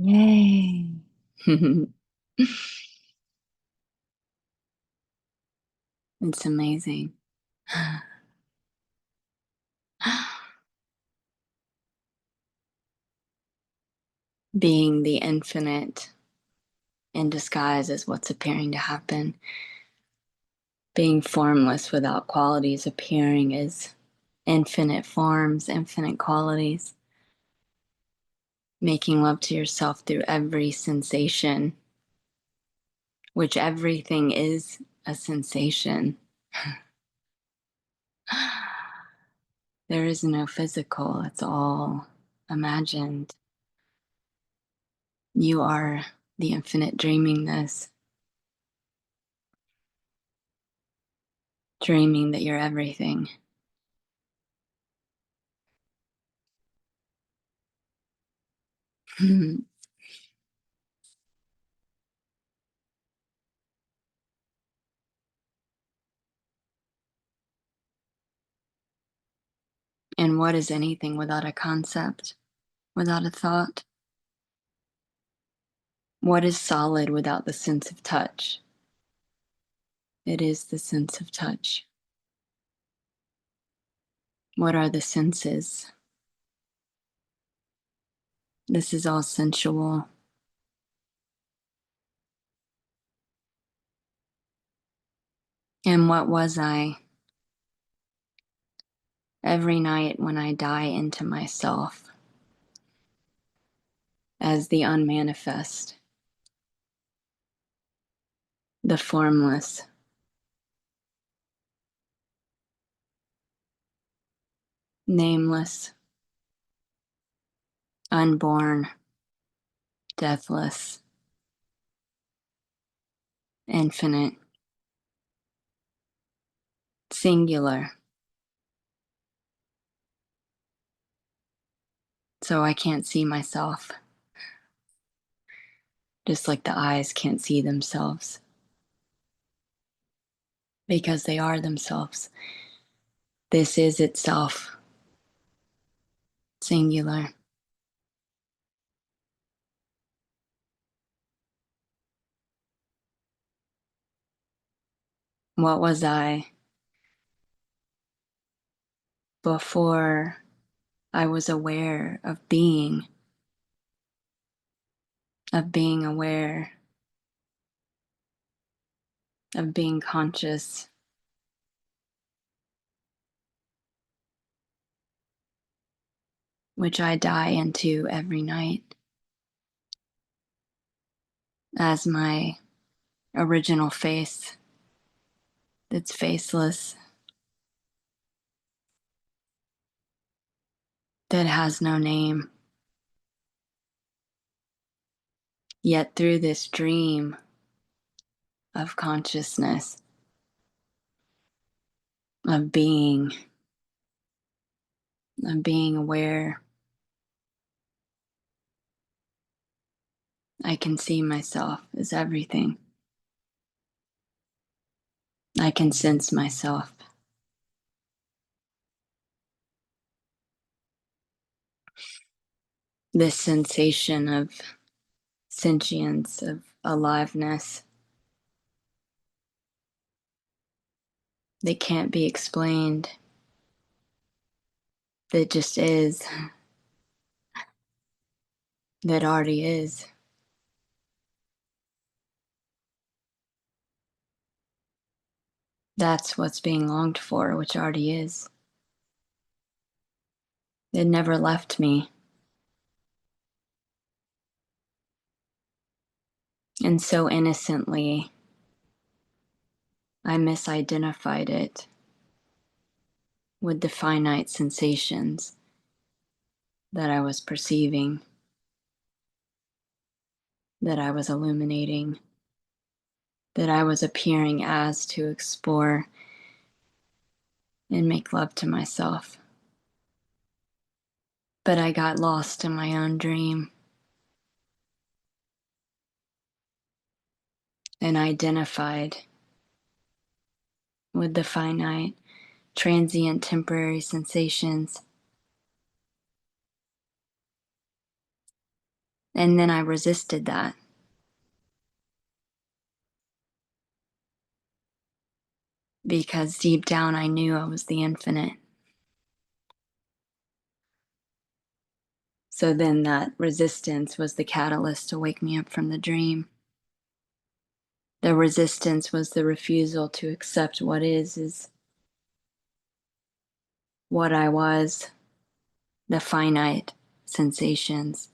Yay. It's amazing. Being the infinite in disguise is what's appearing to happen. Being formless without qualities appearing is infinite forms, infinite qualities. Making love to yourself through every sensation, which everything is a sensation. There is no physical, it's all imagined. You are the infinite dreamingness, dreaming that you're everything. And what is anything without a concept, without a thought? What is solid without the sense of touch? It is the sense of touch. What are the senses? This is all sensual. And what was I? Every night when I die into myself as the unmanifest, the formless, nameless, unborn, deathless, infinite, singular. So I can't see myself, just like the eyes can't see themselves, because they are themselves. This is itself, singular. What was I before I was aware of being aware, of being conscious, which I die into every night as my original face that's faceless, that has no name. Yet through this dream of consciousness, of being aware, I can see myself as everything. I can sense myself. This sensation of sentience, of aliveness that can't be explained, that just is, that already is. That's what's being longed for, which already is. It never left me. And so innocently, I misidentified it with the finite sensations that I was perceiving, that I was illuminating, that I was appearing as to explore and make love to myself. But I got lost in my own dream and identified with the finite, transient, temporary sensations. And then I resisted that because deep down I knew I was the infinite. So then that resistance was the catalyst to wake me up from the dream. The resistance was the refusal to accept what is what I was, the finite sensations.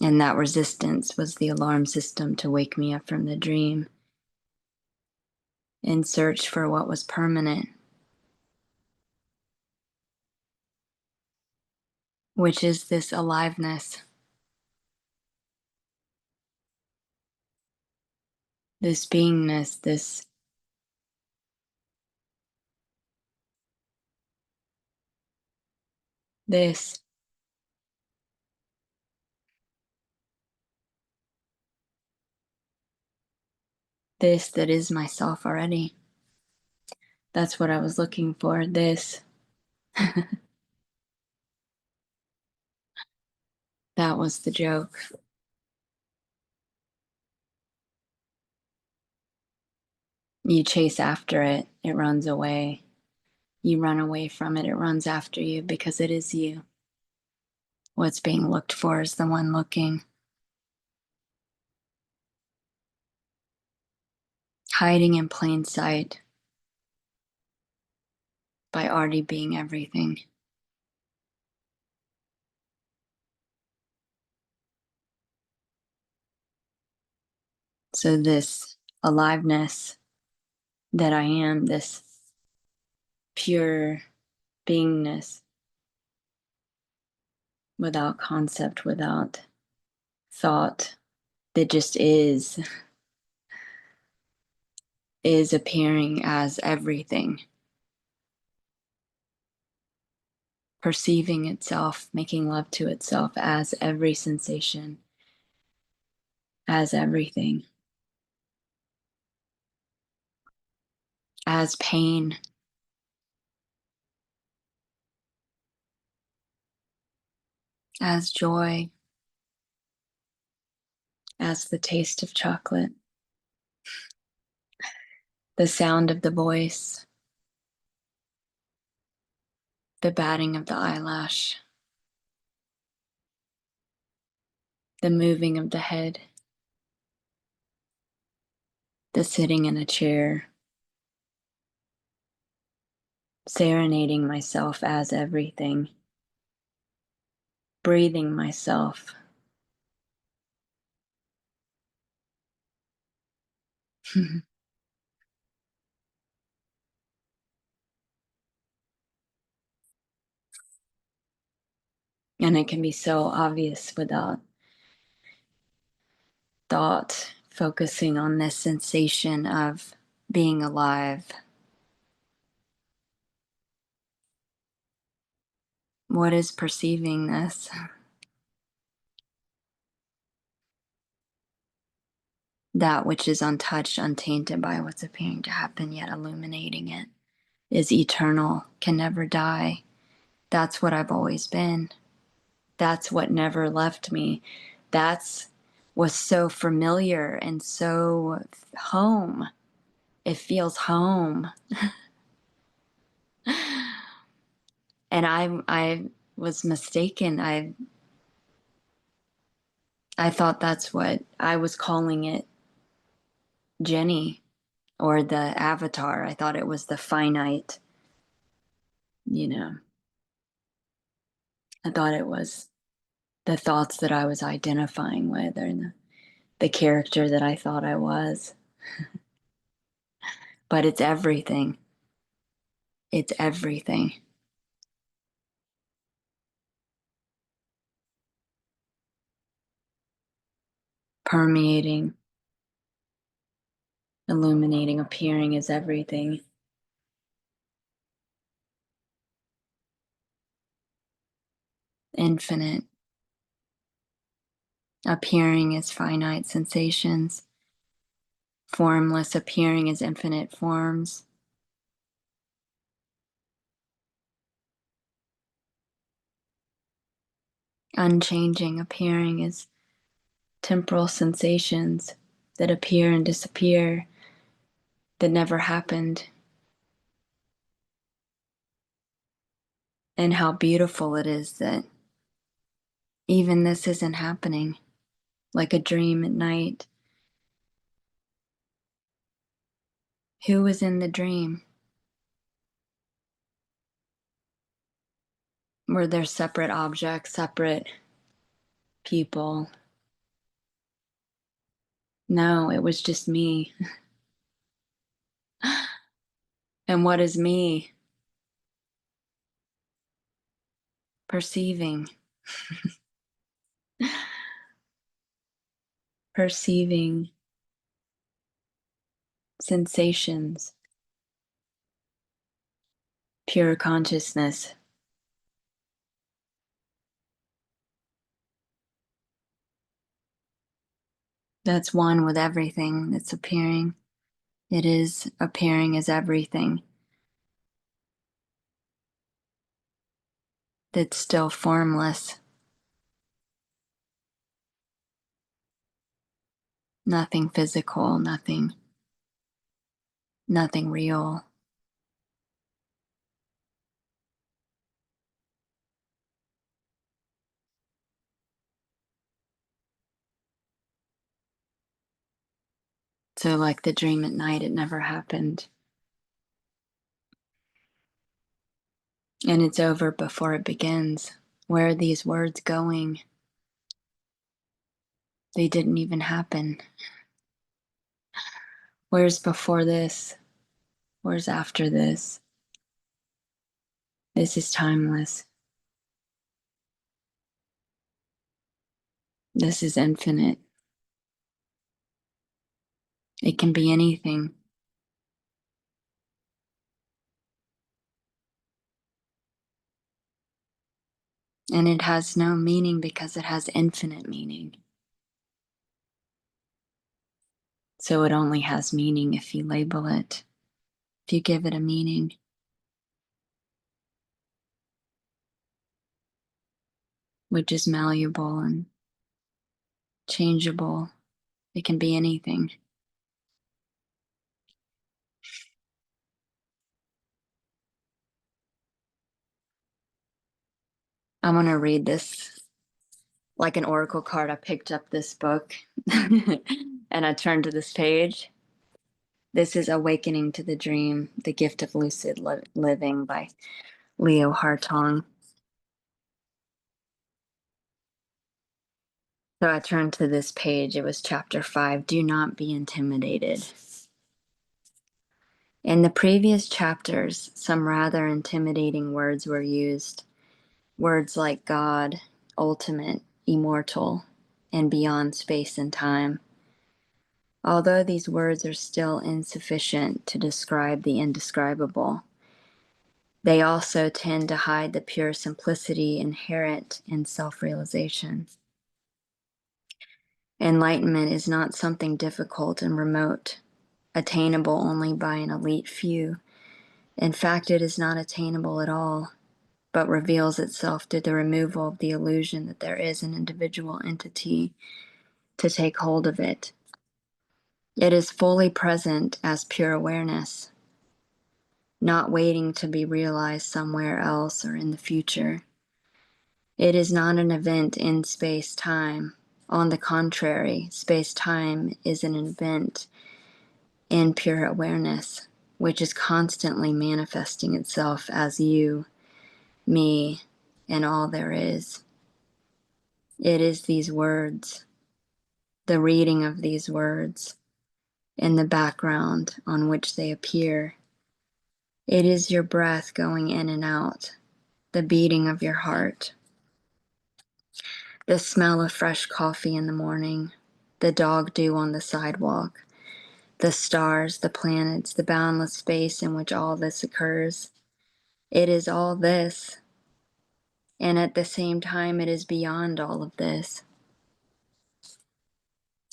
And that resistance was the alarm system to wake me up from the dream in search for what was permanent, which is this aliveness, this beingness, this, this that is myself already. That's what I was looking for. This. That was the joke. You chase after it, it runs away. You run away from it, it runs after you because it is you. What's being looked for is the one looking. Hiding in plain sight by already being everything. So, this aliveness that I am, this pure beingness without concept, without thought, that just is appearing as everything, perceiving itself, making love to itself as every sensation, as everything, as pain, as joy, as the taste of chocolate, the sound of the voice, the batting of the eyelash, the moving of the head, the sitting in a chair, serenading myself as everything, breathing myself. And it can be so obvious without thought, focusing on this sensation of being alive. What is perceiving this? That which is untouched, untainted by what's appearing to happen, yet illuminating it, is eternal, can never die. That's what I've always been. That's what never left me. That's was so familiar and so home. It feels home. And I was mistaken. I thought that's what I was calling it, Ginny, or the avatar. I thought it was the finite, you know. I thought it was the thoughts that I was identifying with, or the character that I thought I was. But it's everything. It's everything. Permeating, illuminating, appearing is everything. Infinite. Appearing is finite sensations. Formless, appearing is infinite forms. Unchanging, appearing is temporal sensations that appear and disappear, that never happened. And how beautiful it is that even this isn't happening, like a dream at night. Who was in the dream? Were there separate objects, separate people? No, it was just me. And what is me? Perceiving. Perceiving sensations, pure consciousness. That's one with everything that's appearing. It is appearing as everything that's still formless, nothing physical, nothing real. So, like the dream at night, it never happened. And it's over before it begins. Where are these words going? They didn't even happen. Where's before this? Where's after this? This is timeless. This is infinite. It can be anything. And it has no meaning because it has infinite meaning. So it only has meaning if you label it, if you give it a meaning, which is malleable and changeable. It can be anything. I'm going to read this like an oracle card. I picked up this book and I turned to this page. This is Awakening to the Dream, The Gift of Lucid Living by Leo Hartong. So I turned to this page. It was chapter 5, Do Not Be Intimidated. In the previous chapters, some rather intimidating words were used. Words like God, ultimate, immortal, and beyond space and time. Although these words are still insufficient to describe the indescribable, they also tend to hide the pure simplicity inherent in self-realization. Enlightenment is not something difficult and remote, attainable only by an elite few. In fact, it is not attainable at all, but reveals itself through the removal of the illusion that there is an individual entity to take hold of it. It is fully present as pure awareness, not waiting to be realized somewhere else or in the future. It is not an event in space-time. On the contrary, space-time is an event in pure awareness, which is constantly manifesting itself as you, me, and all there is. It is these words, the reading of these words, in the background on which they appear. It is your breath going in and out, the beating of your heart, the smell of fresh coffee in the morning, the dog dew on the sidewalk, the stars, the planets, the boundless space in which all this occurs. It is all this, and at the same time it is beyond all of this.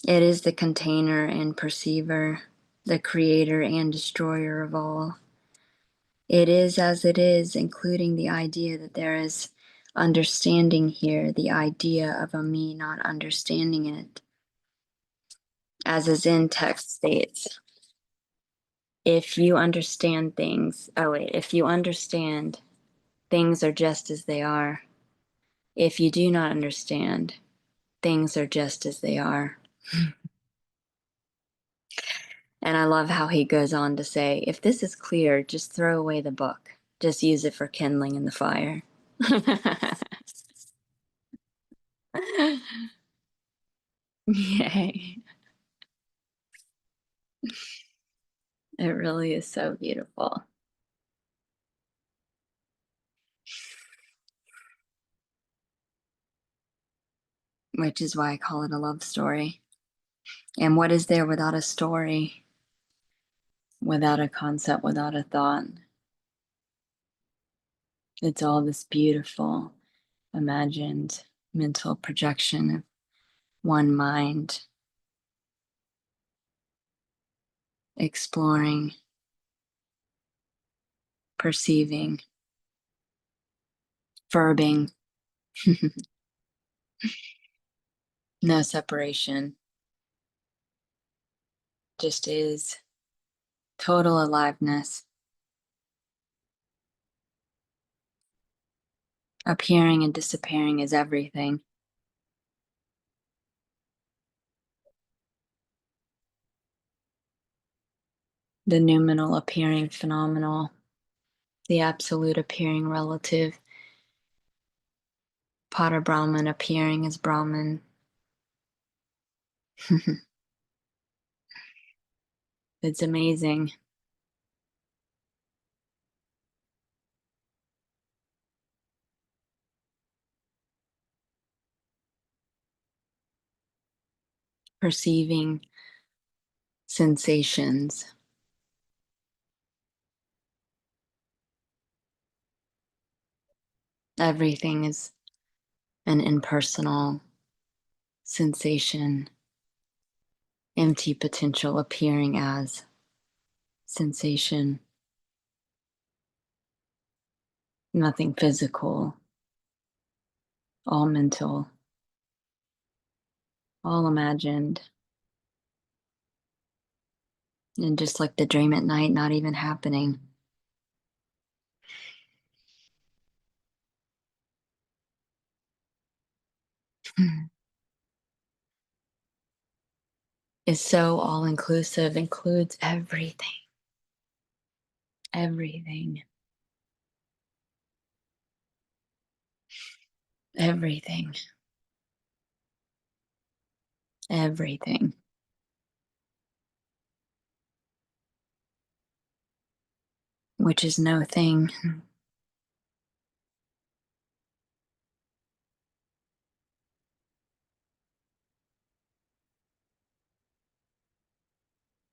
It is the container and perceiver, the creator and destroyer of all. It is as it is, including the idea that there is understanding here, the idea of a me not understanding it, as a Zen text states, if you understand things, if you understand things are just as they are, if you do not understand, things are just as they are. And I love how he goes on to say, if this is clear, just throw away the book. Just use it for kindling in the fire. Yay. It really is so beautiful. Which is why I call it a love story. And what is there without a story, without a concept, without a thought? It's all this beautiful, imagined mental projection of one mind exploring, perceiving, verbing, no separation, just is total aliveness, appearing and disappearing is everything. The noumenal appearing phenomenal, the absolute appearing relative, Pada Brahman appearing as Brahman. It's amazing. Perceiving sensations. Everything is an impersonal sensation, empty potential appearing as sensation. Nothing physical, all mental, all imagined. And just like the dream at night, not even happening. Is so all inclusive, includes everything. Everything. Everything. Everything. Which is no thing.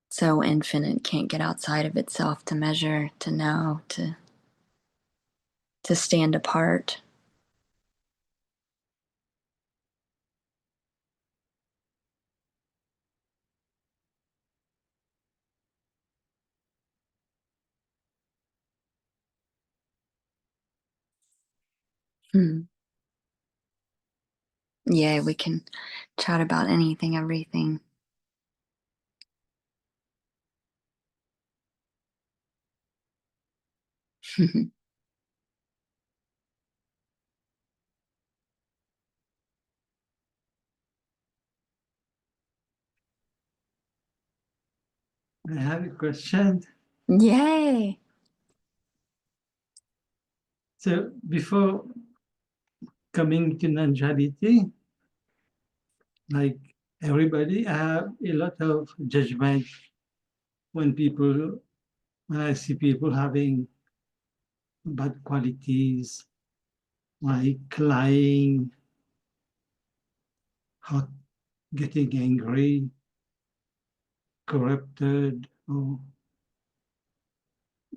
So infinite, can't get outside of itself to measure, to know, to stand apart. Yeah, we can chat about anything, everything. I have a question. Yay! So before coming to non-duality, like everybody, I have a lot of judgment when I see people having bad qualities, like lying, hot, getting angry, corrupted, or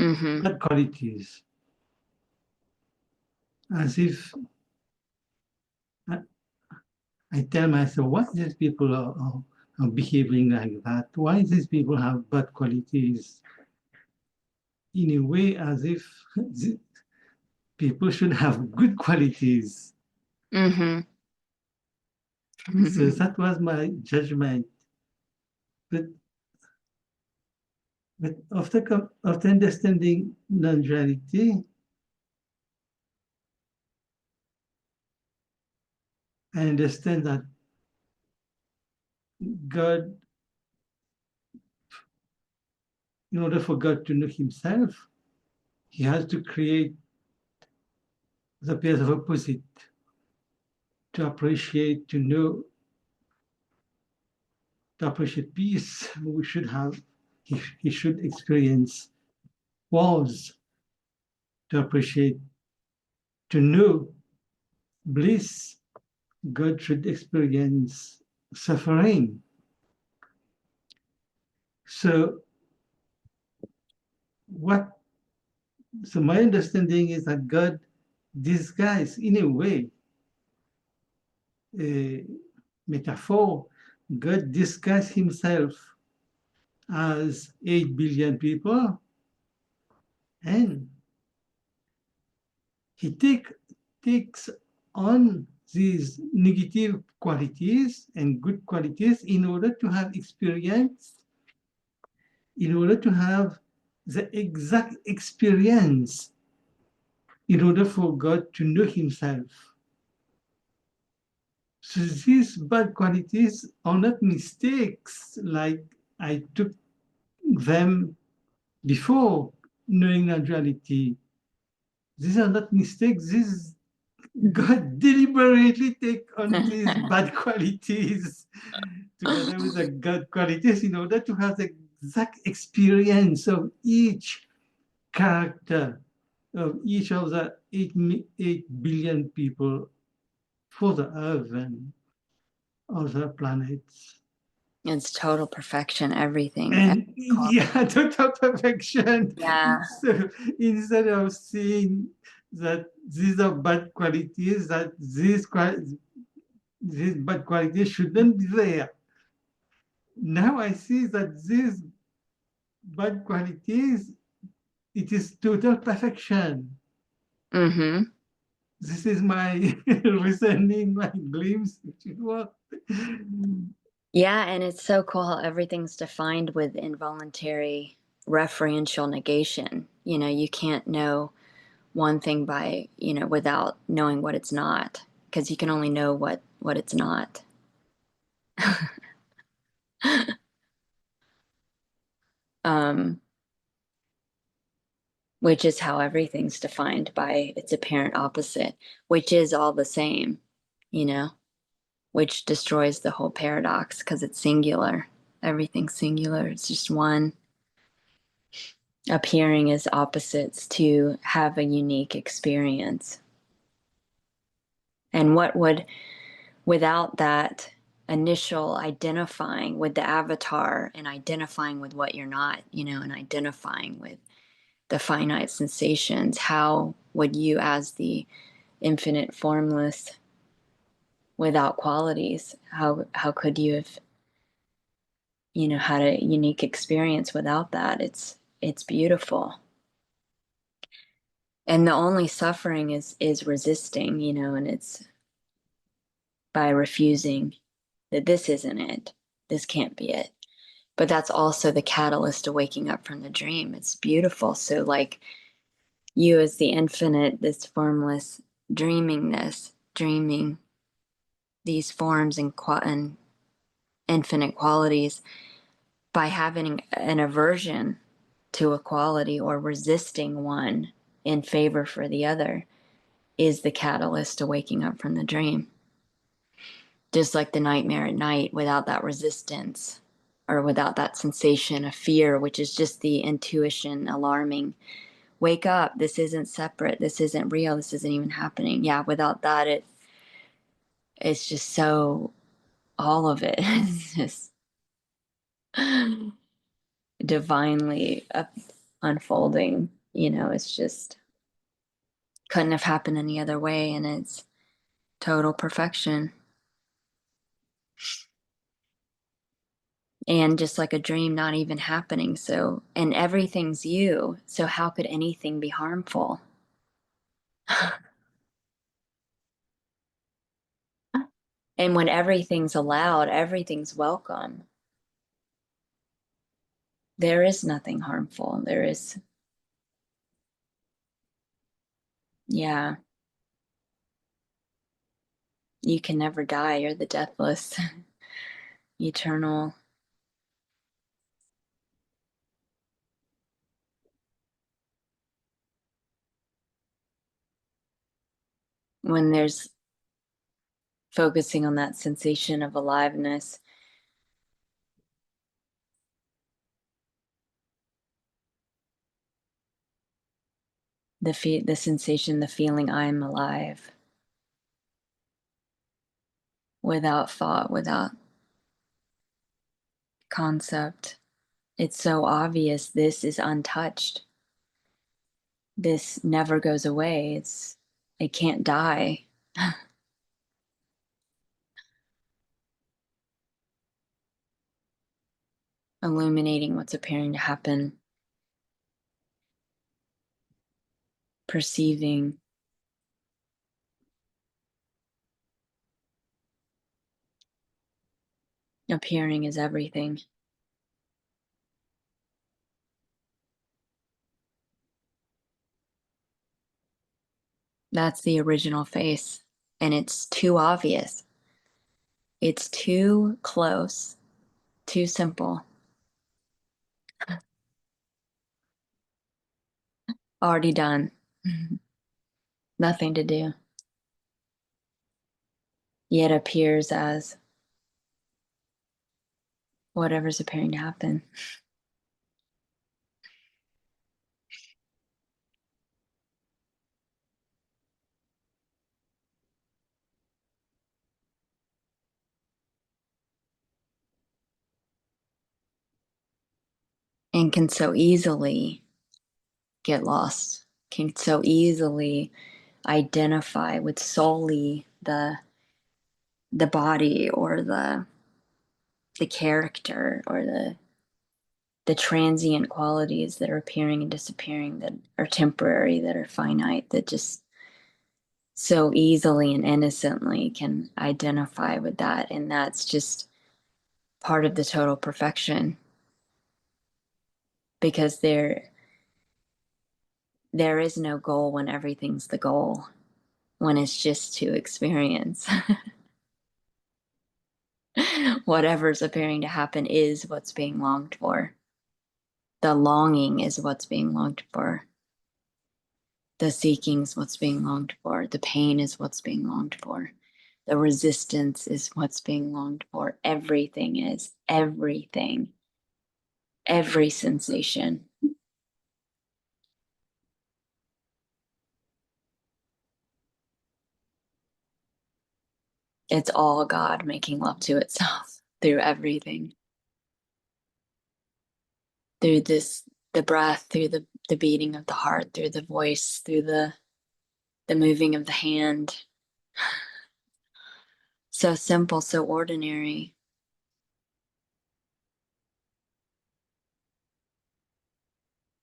Mm-hmm. bad qualities, as if I, I tell myself, why these people are behaving like that? Why these people have bad qualities? In a way, as if people should have good qualities. Mm-hmm. So that was my judgment. But, but after understanding non-duality, I understand that God, in order for God to know himself, he has to create the pairs of opposite to appreciate, to know, to appreciate peace. We should have, he should experience wars to appreciate, to know bliss. God should experience suffering. So what so my understanding is that God disguised in a way a metaphor, God disguised himself as 8 billion people and he takes on these negative qualities and good qualities in order to have experience, in order to have the exact experience, in order for God to know himself. So these bad qualities are not mistakes like I took them before knowing non-duality. These are not mistakes. This God deliberately take on these bad qualities together with the good qualities in order to have the exact experience of each character of each of the 8 billion people for the earth and other planets. It's total perfection, everything. Every And quality. yeah, total perfection. Yeah. So instead of seeing that these are bad qualities, that these bad qualities shouldn't be there. Now I see that these bad qualities, it is total perfection. Mm-hmm. This is my reasoning, my glimpse. Yeah, and it's so cool how everything's defined with involuntary referential negation. You can't know one thing by, without knowing what it's not, because you can only know what it's not. um, which is how everything's defined by its apparent opposite, which is all the same, you know, which destroys the whole paradox because it's singular. Everything's singular. It's just one appearing as opposites to have a unique experience. And what would, without that initial identifying with the avatar and identifying with what you're not, and identifying with the finite sensations, how would you, as the infinite formless without qualities, how could you have, had a unique experience without that? It's beautiful. And the only suffering is resisting, and it's by refusing that this isn't it, this can't be it. But that's also the catalyst to waking up from the dream. It's beautiful. So like you as the infinite, this formless dreamingness, dreaming these forms and infinite qualities, by having an aversion to a quality or resisting one in favor for the other, is the catalyst to waking up from the dream. Just like the nightmare at night, without that resistance or without that sensation of fear, which is just the intuition alarming, wake up, this isn't separate, this isn't real, this isn't even happening. Yeah, without that, it's just so, all of it is just divinely unfolding. It's just couldn't have happened any other way, and it's total perfection. And just like a dream not even happening. So, and everything's you. So, how could anything be harmful? And when everything's allowed, everything's welcome. There is nothing harmful. There is, yeah, you can never die. You're the deathless, eternal. When there's focusing on that sensation of aliveness, the sensation, the feeling I'm alive without thought, without concept. It's so obvious this is untouched. This never goes away. It can't die. Illuminating what's appearing to happen, perceiving, appearing is everything. That's the original face. And it's too obvious. It's too close, too simple. Already done. Nothing to do. Yet appears as whatever's appearing to happen. And can so easily get lost, can so easily identify with solely the body or the character or the transient qualities that are appearing and disappearing, that are temporary, that are finite, that just so easily and innocently can identify with that. And that's just part of the total perfection, because there is no goal when everything's the goal, when it's just to experience. Whatever's appearing to happen is what's being longed for. The longing is what's being longed for. The seeking is what's being longed for. The pain is what's being longed for. The resistance is what's being longed for. Everything is, everything, every sensation. It's all God making love to itself through everything. Through this, the breath, through the beating of the heart, through the voice, through the moving of the hand. So simple, so ordinary.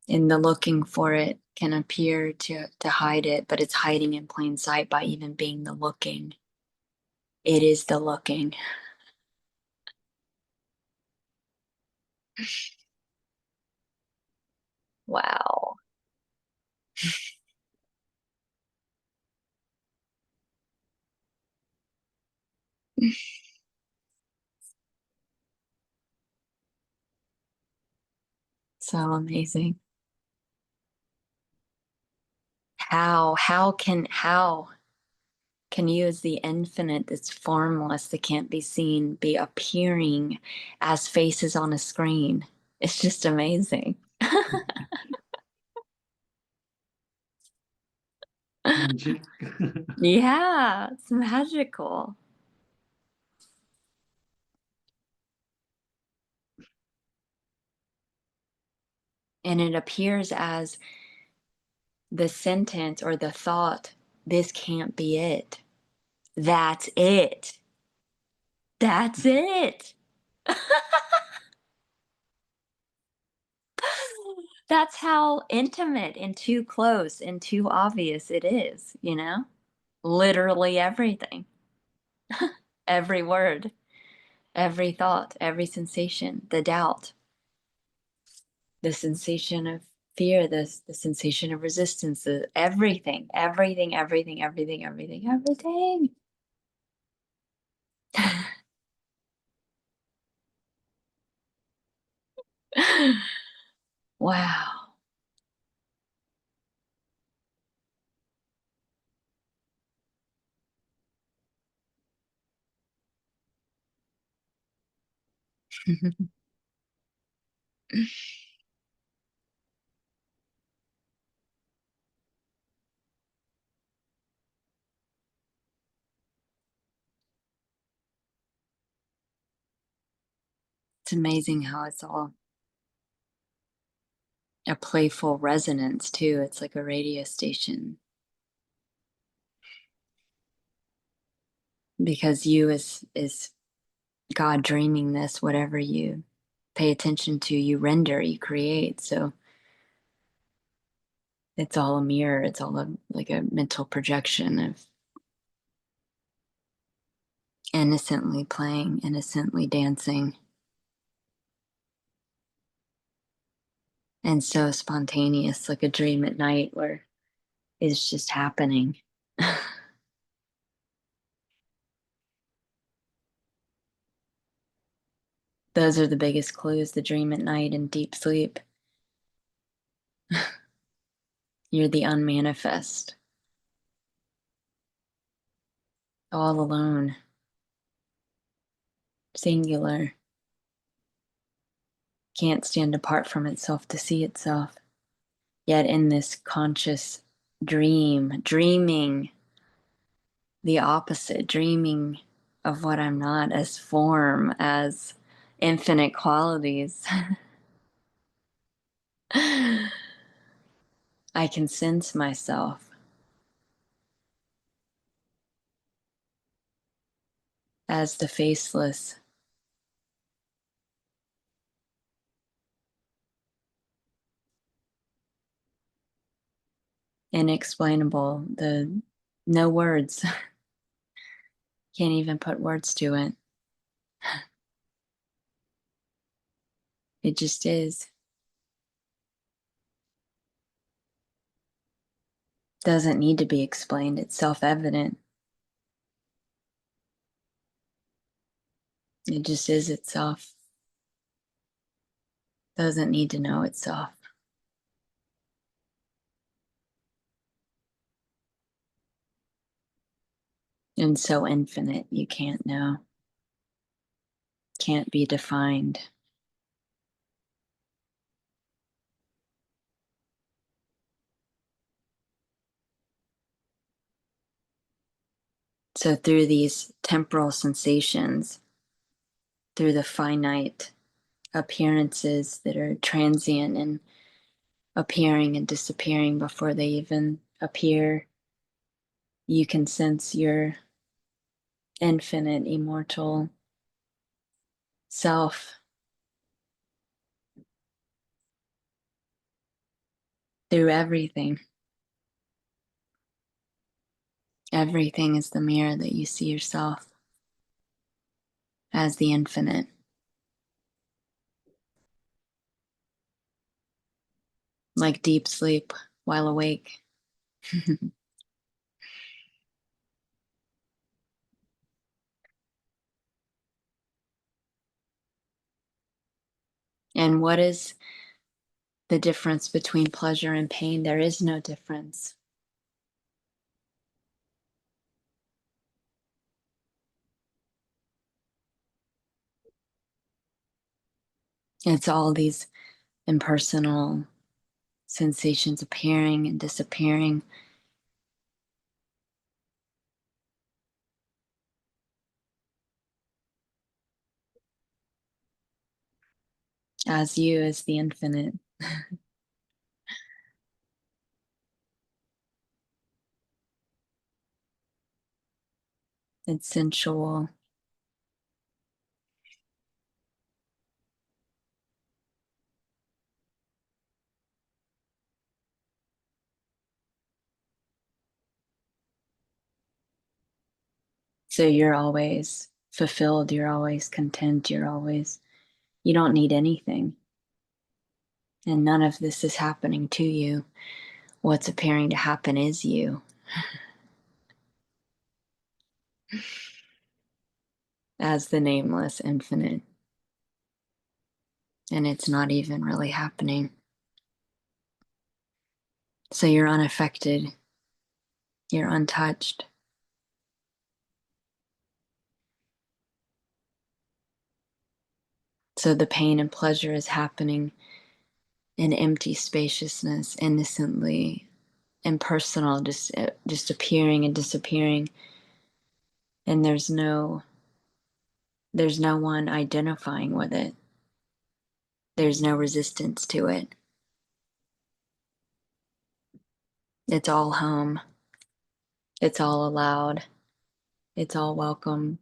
And the looking for it can appear to hide it, but it's hiding in plain sight by even being the looking. It is the looking. Wow. So amazing. How can you, as the infinite that's formless, that can't be seen, be appearing as faces on a screen? It's just amazing. Magic. Yeah, it's magical. And it appears as the sentence or the thought, this can't be it. That's it. That's it. That's how intimate and too close and too obvious it is, you know? Literally everything. Every word, every thought, every sensation, the doubt, the sensation of fear, the sensation of resistance, everything, everything, everything, everything, everything, everything. Wow. It's amazing how it's all a playful resonance too. It's like a radio station because you is God dreaming this, whatever you pay attention to, you render, you create. So it's all a mirror. It's all like a mental projection of innocently playing, innocently dancing, and so spontaneous, like a dream at night where it's just happening. Those are the biggest clues, the dream at night and deep sleep. You're the unmanifest, all alone, singular, can't stand apart from itself to see itself. Yet in this conscious dream, dreaming the opposite, dreaming of what I'm not as form, as infinite qualities, I can sense myself as the faceless, inexplainable, the no words, can't even put words to it. It just is. Doesn't need to be explained. It's self-evident. It just is itself. Doesn't need to know itself. And so infinite, you can't know, can't be defined. So through these temporal sensations, through the finite appearances that are transient and appearing and disappearing before they even appear, you can sense your infinite, immortal self through everything. Everything is the mirror that you see yourself as the infinite, like deep sleep while awake. And what is the difference between pleasure and pain? There is no difference. It's all these impersonal sensations appearing and disappearing as you, as the infinite. It's sensual. So you're always fulfilled, you're always content, you don't need anything. And none of this is happening to you. What's appearing to happen is you, as the nameless infinite. And it's not even really happening. So you're unaffected, you're untouched. So the pain and pleasure is happening in empty spaciousness, innocently, impersonal, just appearing and disappearing. And there's no one identifying with it. There's no resistance to it. It's all home. It's all allowed. It's all welcome.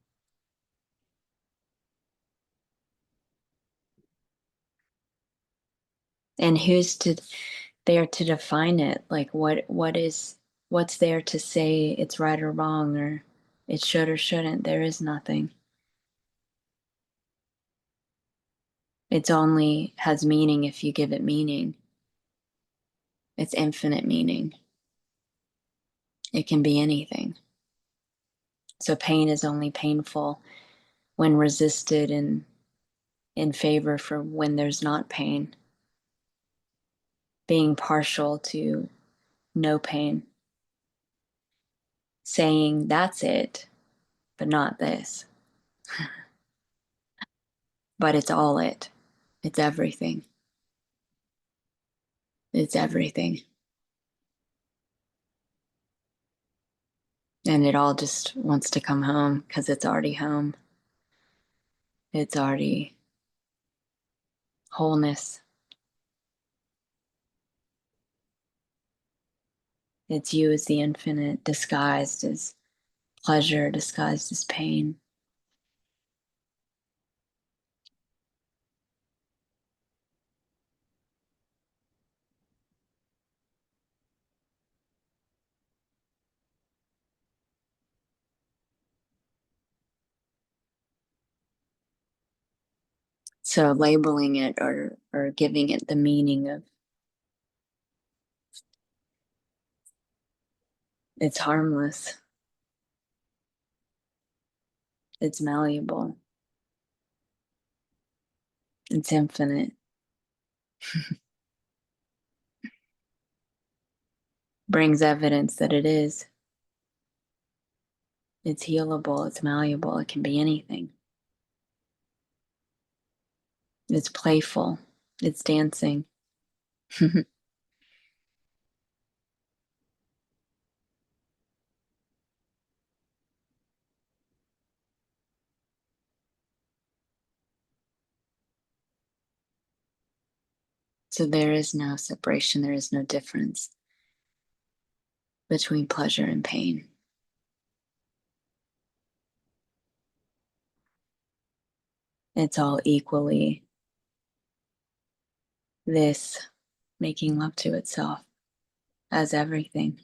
And who's to there to define it? Like what's there to say it's right or wrong, or it should or shouldn't? There is nothing. It's only has meaning if you give it meaning. It's infinite meaning. It can be anything. So pain is only painful when resisted and in favor for when there's not pain. Being partial to no pain. Saying that's it, but not this. But it's all it. It's everything. It's everything. And it all just wants to come home because it's already home. It's already wholeness. It's you as the infinite, disguised as pleasure, disguised as pain. So labeling it or giving it the meaning of it's harmless, it's malleable, it's infinite, brings evidence that it is. It's healable, it's malleable, it can be anything. It's playful, it's dancing. So there is no separation, there is no difference between pleasure and pain. It's all equally this making love to itself as everything.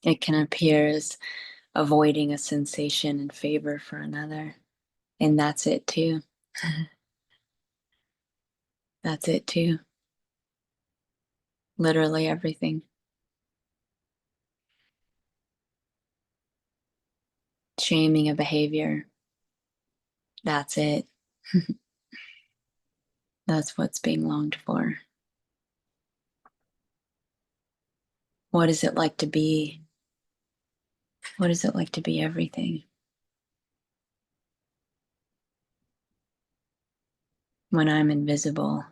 It can appear as avoiding a sensation in favor for another. And that's it too. That's it too. Literally everything. Shaming a behavior. That's it. That's what's being longed for. What is it like to be? What is it like to be everything? When I'm invisible,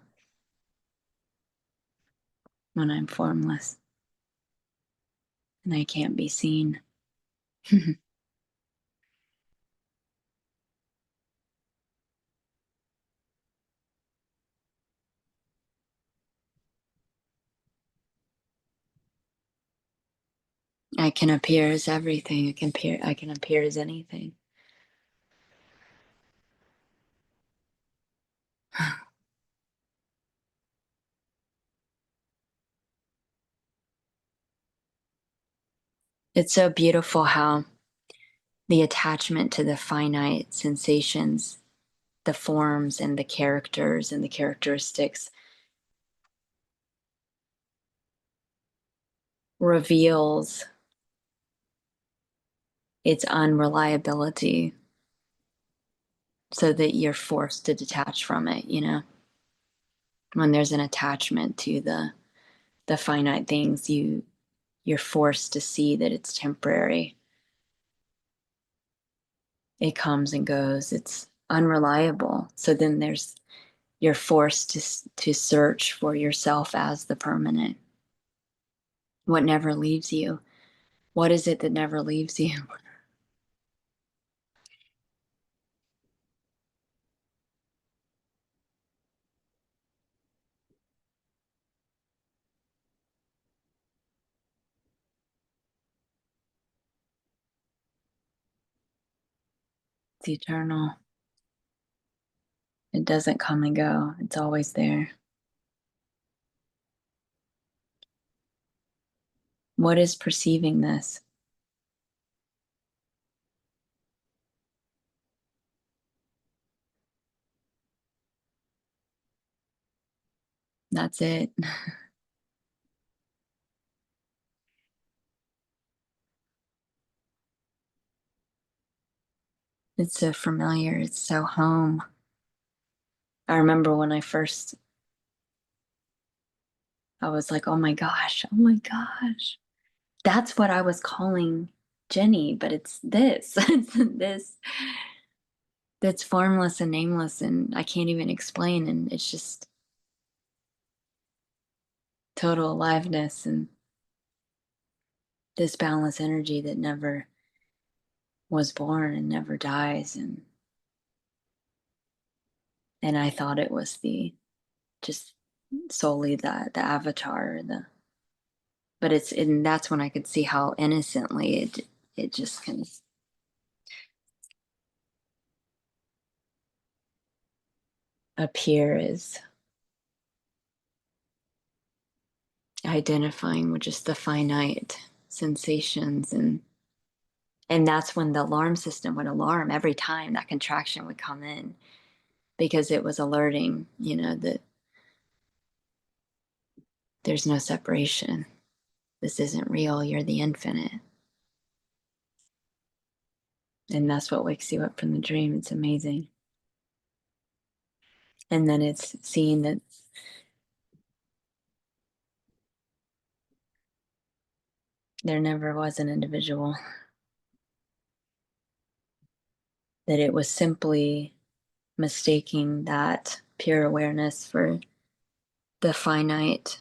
when I'm formless. and I can't be seen. I can appear as everything. I can appear as anything. It's so beautiful how the attachment to the finite sensations, the forms and the characters and the characteristics reveals its unreliability so that you're forced to detach from it, you know? When there's an attachment to the finite things, you're forced to see that it's temporary. It comes and goes. It's unreliable. So then you're forced to search for yourself as the permanent. What never leaves you? What is it that never leaves you? It's eternal. It doesn't come and go. It's always there. What is perceiving this? That's it. It's so familiar. It's so home. I remember when I was like, oh my gosh. That's what I was calling Jenny, but it's this. It's this that's formless and nameless, and I can't even explain. And it's just total aliveness and this boundless energy that never was born and never dies. And I thought it was the just solely the avatar, but it's and that's when I could see how innocently it just can appear as identifying with just the finite sensations, and that's when the alarm system would alarm every time that contraction would come in, because it was alerting, you know, that there's no separation. This isn't real. You're the infinite. And that's what wakes you up from the dream. It's amazing. And then it's seeing that there never was an individual, that it was simply mistaking that pure awareness for the finite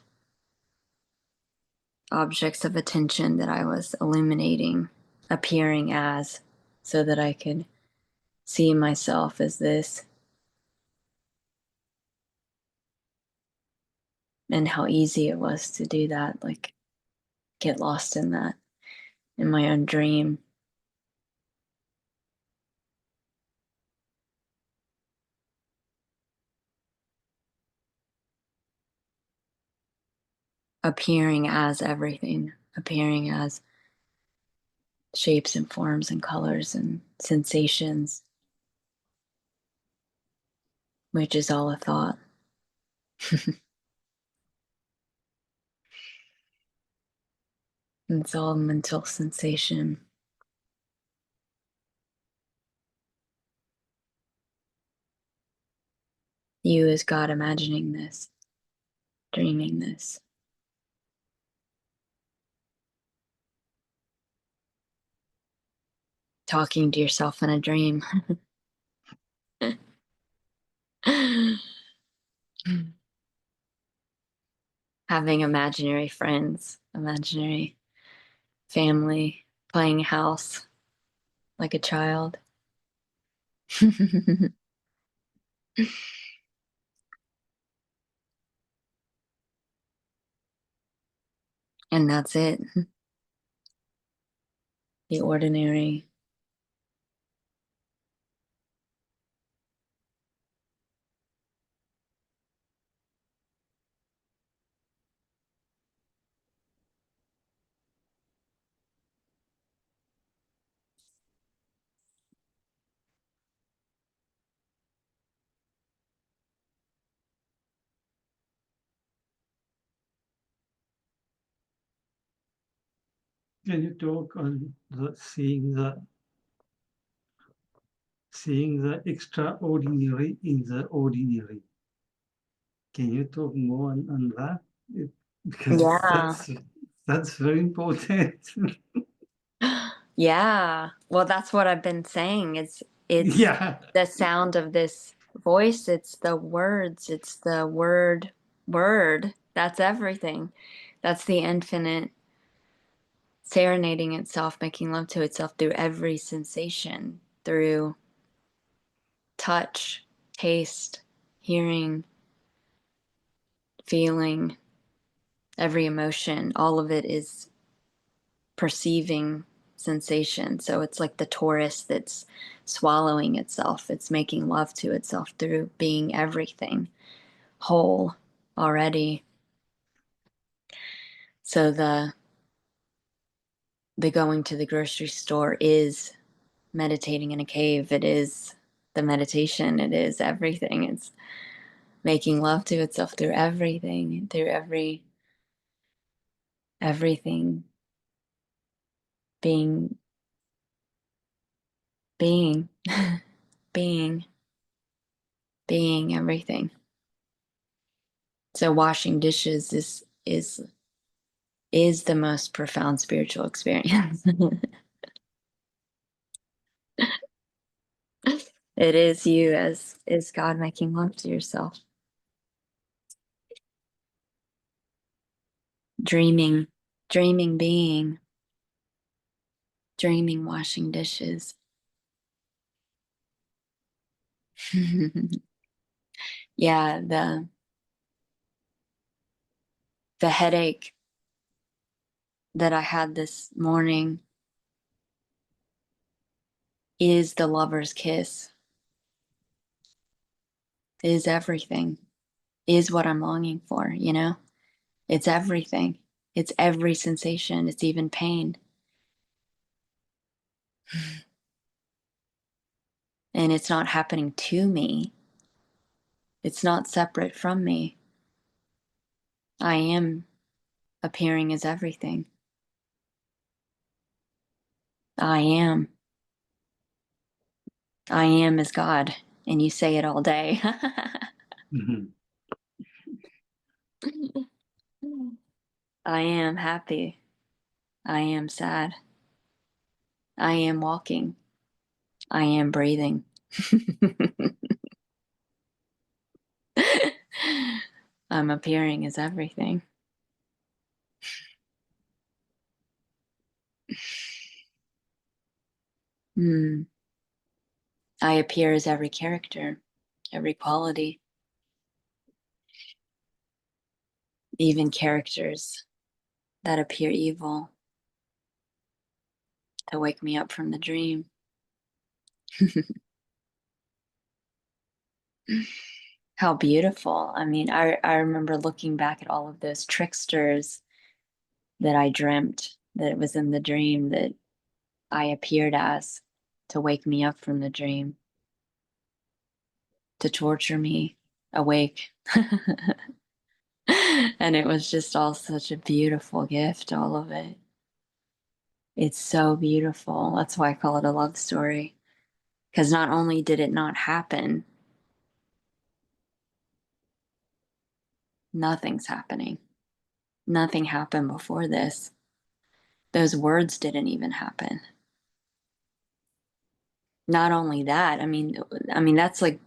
objects of attention that I was illuminating, appearing as, so that I could see myself as this, and how easy it was to do that, like get lost in that, in my own dream, appearing as everything, appearing as shapes and forms and colors and sensations, which is all a thought. It's all mental sensation. You as God imagining this, dreaming this, talking to yourself in a dream. Having imaginary friends, imaginary family, playing house like a child. And that's it. The ordinary. Can you talk on the extraordinary in the ordinary? Can you talk more on that? Because Yeah. that's very important. Yeah. Well, that's what I've been saying. It's Yeah. the sound of this voice, it's the words, it's the word. That's everything. That's the infinite serenading itself, making love to itself through every sensation, through touch, taste, hearing, feeling, every emotion. All of it is perceiving sensation. So it's like the torus that's swallowing itself. It's making love to itself through being everything whole already. So the going to the grocery store is meditating in a cave. It is the meditation. It is everything. It's making love to itself through everything, through everything being being being being everything. So washing dishes is the most profound spiritual experience. It is you as is God making love to yourself. Dreaming, dreaming being, dreaming washing dishes. Yeah, the headache that I had this morning is the lover's kiss, is everything, is what I'm longing for, you know? It's everything. It's every sensation. It's even pain. And it's not happening to me. It's not separate from me. I am appearing as everything. I am. I am as God. And you say it all day. Mhm. I am happy. I am sad. I am walking. I am breathing. I'm appearing as everything. Mm. I appear as every character, every quality, even characters that appear evil to wake me up from the dream. How beautiful. I mean, I remember looking back at all of those tricksters that I dreamt that it was in the dream that I appeared as to wake me up from the dream, to torture me awake. And it was just all such a beautiful gift, all of it. It's so beautiful. That's why I call it a love story. Because not only did it not happen, nothing's happening. Nothing happened before this. Those words didn't even happen. Not only that, I mean that's like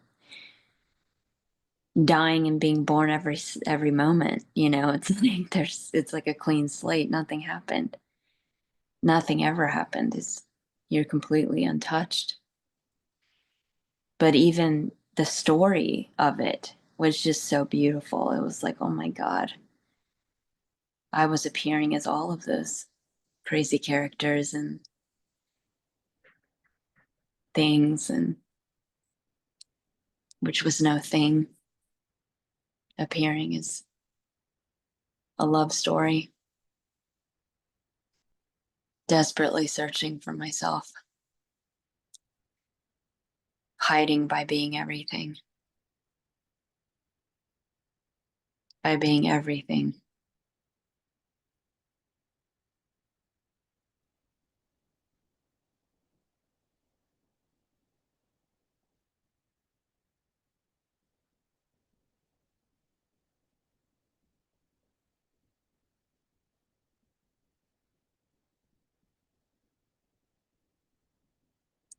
dying and being born every moment, you know. It's like it's like a clean slate. Nothing happened. Nothing ever happened. You're completely untouched. But even the story of it was just so beautiful. It was like, oh my God, I was appearing as all of those crazy characters and things, and which was no thing. Appearing as a love story, desperately searching for myself, hiding by being everything, by being everything.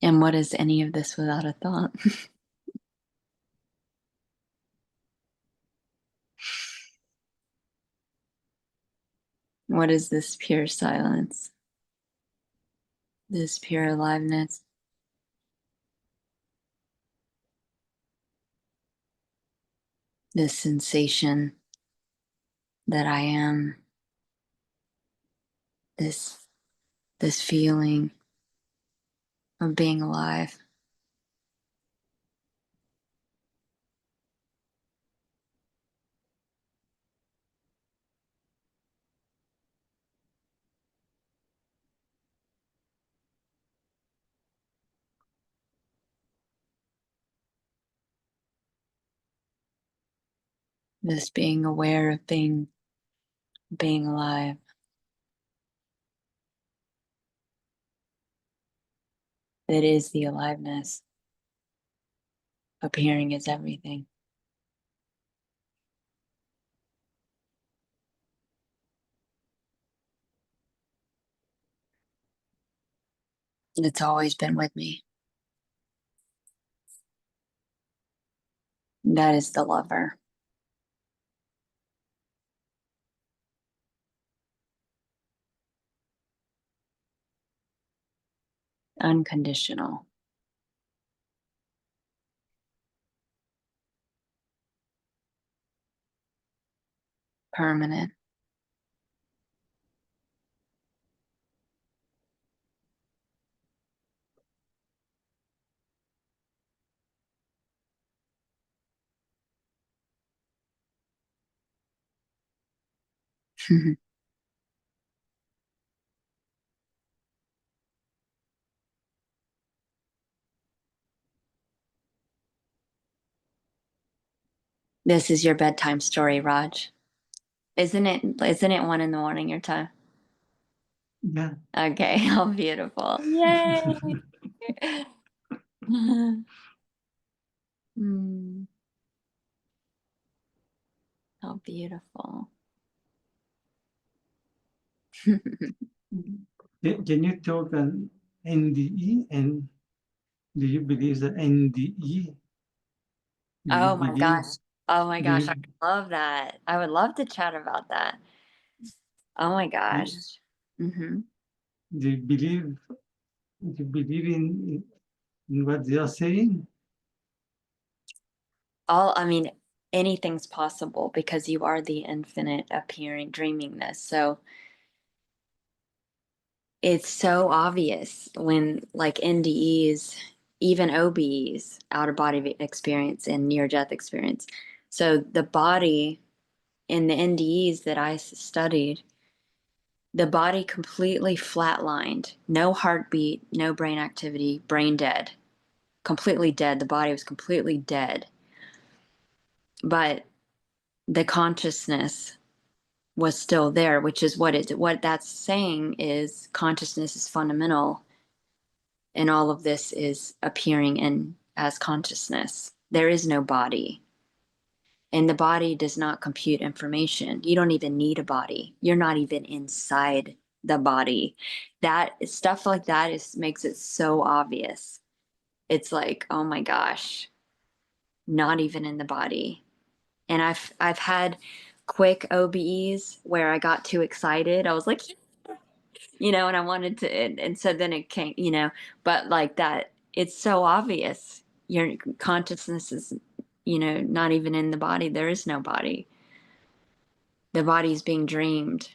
And what is any of this without a thought? What is this pure silence? This pure aliveness? This sensation that I am, this this feeling of being alive, this being aware of being alive. That is the aliveness. Appearing as everything. It's always been with me. That is the lover. Unconditional. Permanent. This is your bedtime story, Raj. Isn't it 1 in the morning your time? Yeah. Okay, how beautiful. Yay. Mm, how beautiful. Can you talk an NDE, and do you believe the NDE? Do you Oh my believe? gosh. Oh my Do gosh, I you, love that. I would love to chat about that. Oh my do gosh. Hmm. you believe? Do you believe in what they are saying? I mean, anything's possible because you are the infinite appearing dreamingness. So it's so obvious when like NDEs, even OBEs, out of body experience and near death experience. So the body in the NDEs that I studied, the body completely flatlined, no heartbeat, no brain activity, brain dead, completely dead. The body was completely dead. But the consciousness was still there, which is what that's saying is consciousness is fundamental, and all of this is appearing in as consciousness. There is no body, and the body does not compute information. You don't even need a body. You're not even inside the body. That stuff like that is makes it so obvious. It's like, oh my gosh, not even in the body. And I've had quick OBEs where I got too excited. I was like, and I wanted to, and so then it came, but like that, it's so obvious. Your consciousness is, not even in the body. There is no body. The body is being dreamed.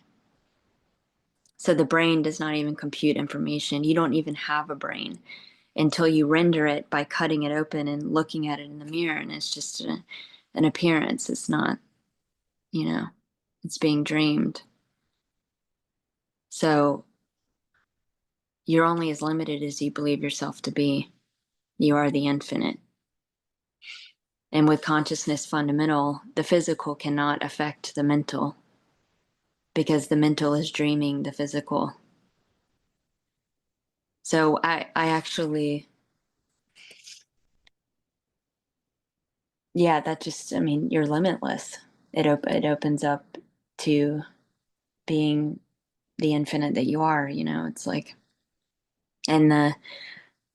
So the brain does not even compute information. You don't even have a brain until you render it by cutting it open and looking at it in the mirror. And it's just an appearance. It's not, you know, it's being dreamed. So you're only as limited as you believe yourself to be. You are the infinite. And with consciousness fundamental, the physical cannot affect the mental because the mental is dreaming the physical. So I actually, yeah, that just, I mean, you're limitless. It opens up to being the infinite that you are, it's like, and the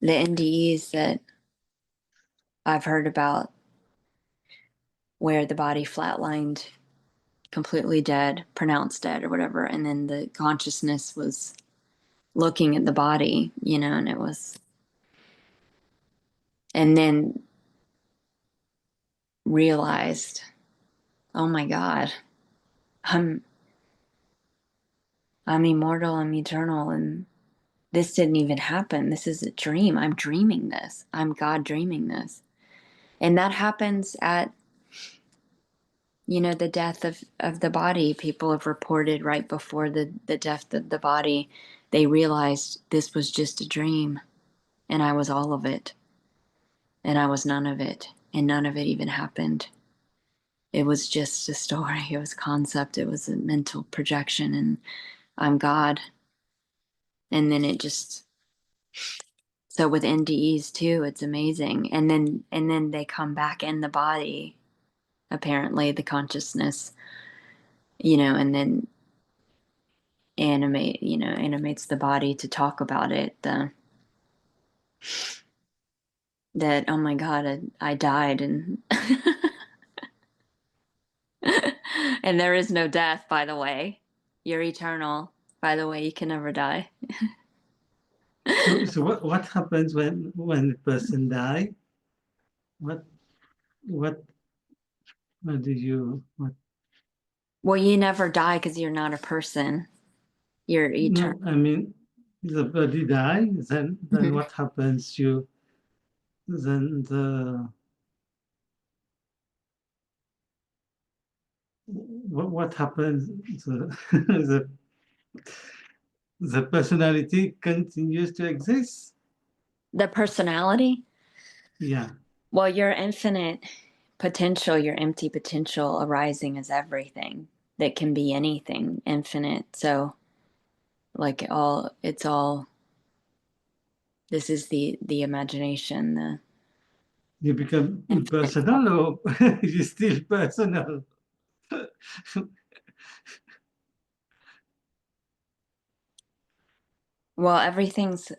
NDEs that I've heard about where the body flatlined completely dead, pronounced dead or whatever, and then the consciousness was looking at the body, and it was, and then realized, oh my God, I'm I'm immortal, I'm eternal, and this didn't even happen. This is a dream. I'm dreaming this. I'm God dreaming this. And that happens at, the death of the body. People have reported right before the death of the body, they realized this was just a dream and I was all of it and I was none of it and none of it even happened. It was just a story. It was a concept. It was a mental projection and I'm God. And then it just, so with NDEs too, it's amazing. And then they come back in the body, apparently the consciousness, and then animates the body to talk about it. That, oh my God, I died and and there is no death, by the way. You're eternal. By the way, you can never die. So what happens when a person die? What what what do you what? Well, you never die because you're not a person. You're eternal. No, I mean the body die. Then Mhm. what happens? You then what happens? The the, the personality continues to exist. The personality. Yeah, Well, your infinite potential, your empty potential arising as everything that can be anything, infinite. So, like it's all. This is the imagination, the you become infinite. impersonal, or you still personal. Well, everything's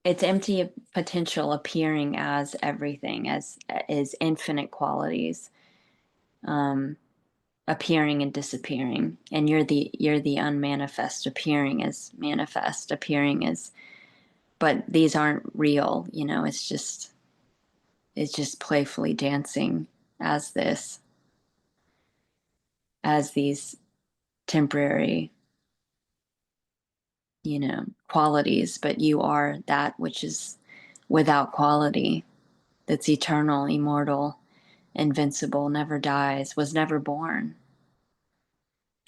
it's empty potential appearing as everything, as is infinite qualities, um, appearing and disappearing, and you're the unmanifest appearing as manifest, appearing as, but these aren't real. It's just playfully dancing as this, as these temporary, qualities, but you are that which is without quality, that's eternal, immortal, invincible, never dies, was never born.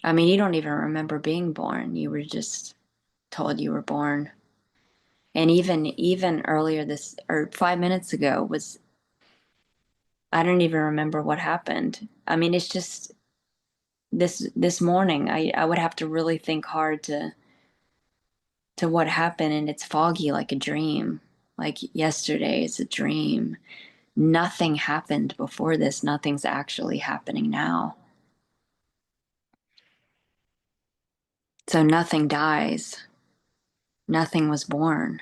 I mean, you don't even remember being born. You were just told you were born. And even earlier this or 5 minutes ago was, I don't even remember what happened. I mean, it's just this morning I would have to really think hard to what happened, and it's foggy like a dream. Like yesterday is a dream. Nothing happened before this. Nothing's actually happening now. So nothing dies. Nothing was born.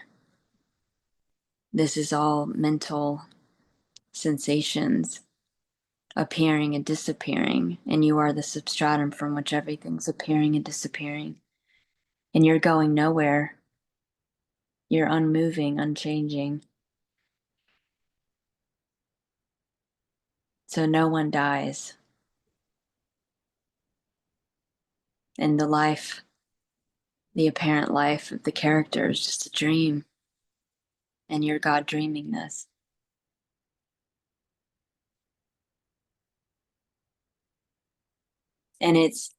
This is all mental sensations appearing and disappearing, and you are the substratum from which everything's appearing and disappearing. and you're going nowhere. You're unmoving, unchanging. So no one dies. And the life, the apparent life of the character is just a dream. And you're God dreaming this. And it's